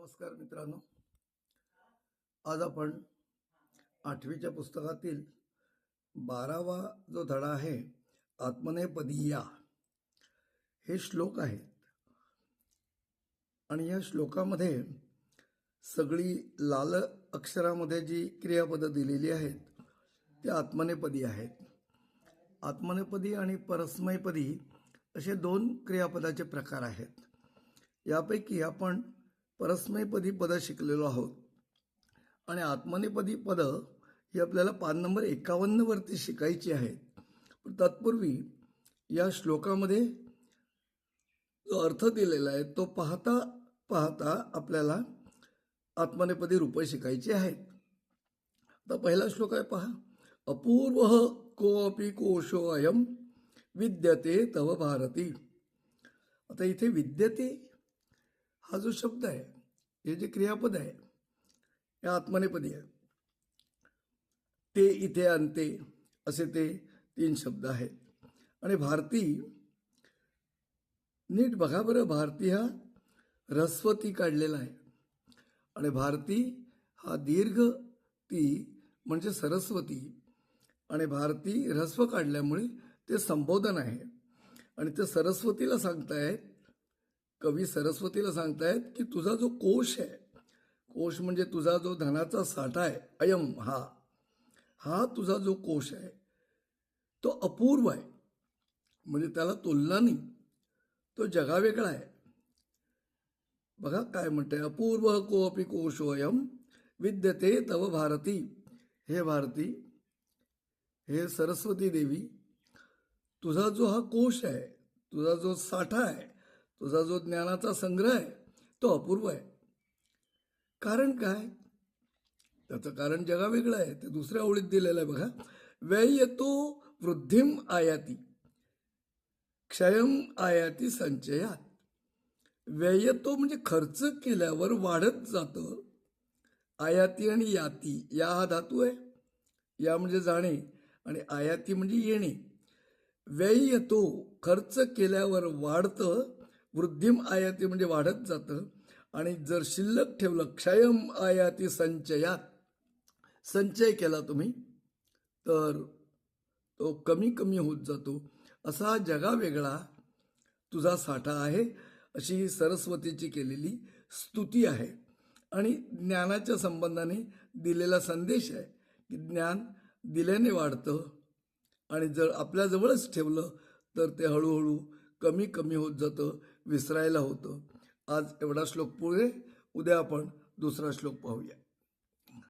नमस्कार मित्रांनो, आज आपण 8वीच्या पुस्तकातील 12वा जो धडा आहे आत्मनेपदीया हे श्लोक आहेत आणि या श्लोकामध्ये सगळी लाल अक्षरामध्ये जी क्रियापदं दिलेली आहेत ती आत्मनेपदी आहेत. आत्मनेपदी आणि परस्मैपदी असे दोन क्रियापदाचे प्रकार आहेत. यापैकी आपण परस्मैपदी पदं शिकलेलो आहोत आणि आत्मनेपदी पदं ही आपल्याला पान नंबर 51 वरती शिकायची आहेत. पण तत्पूर्वी या श्लोकामध्ये जो अर्थ दिलेला आहे तो पाहता पाहता आपल्याला आत्मनेपदी रूपं शिकायची आहेत. आता पहिला श्लोक आहे पहा. अपूर्व कोऽपि कोशो अयम विद्यते तव भारती. आता इथे विद्यते हा जो शब्द आहे, हे जे क्रियापद आहे हे आत्मनेपदी आहे. ते इथे आणते असे ते 3 शब्द आहेत. आणि भारती नीट बघा बरं, भारती हा ऱ्हस्वती काढलेला आहे आणि भारती हा दीर्घ ती म्हणजे सरस्वती आणि भारती ऱ्हस्व काढल्यामुळे ते संबोधन आहे. आणि ते सरस्वतीला सांगतायत, कवी सरस्वतीला सांगतायत की तुझा जो कोश आहे, कोश म्हणजे तुझा जो धनाचा साठा आहे, अयम हा तुझा जो कोश आहे तो अपूर्व आहे, म्हणजे त्याला तुलना नाही, तो जगावेगळा आहे. बघा काय म्हणते, अपूर्व कोऽपि कोशोऽयम विद्यते तव भारती. हे भारती, हे सरस्वती देवी, तुझा जो हा कोश आहे, तुझा जो साठा आहे, तुझा जो ज्ञानाचा संग्रह आहे तो अपूर्व आहे. कारण काय? त्याचं कारण जगावेगळं आहे. ते दुसऱ्या ओळीत दिलेलं आहे बघा. व्ययतो वृद्धिम आयाती क्षयम आयाती संचयात. व्ययतो म्हणजे खर्च केल्यावर वाढत जातं. आयाती आणि याती, या हा धातू आहे. या म्हणजे जाणे आणि आयाती म्हणजे येणे. व्यय येतो खर्च केल्यावर वाढतं, वृद्धिम आयाती म्हणजे वाढत जातं. आणि जर शिल्लक ठेवलं, क्षयम आयाती संचयात, संचय केला तुम्ही तर तो कमी कमी होत जातो. असा जगावेगळा तुझा साठा आहे, अशी सरस्वतीची केलेली स्तुती आहे. आणि ज्ञानाच्या संबंधाने दिलेला संदेश आहे की ज्ञान दिल्याने वाढतं आणि जर आपल्याजवळच ठेवलं तर ते हळूहळू कमी कमी होत जातं, विसरायला होतं. आज एवढा श्लोक पुढे, उद्या आपण दुसरा श्लोक पाहूया.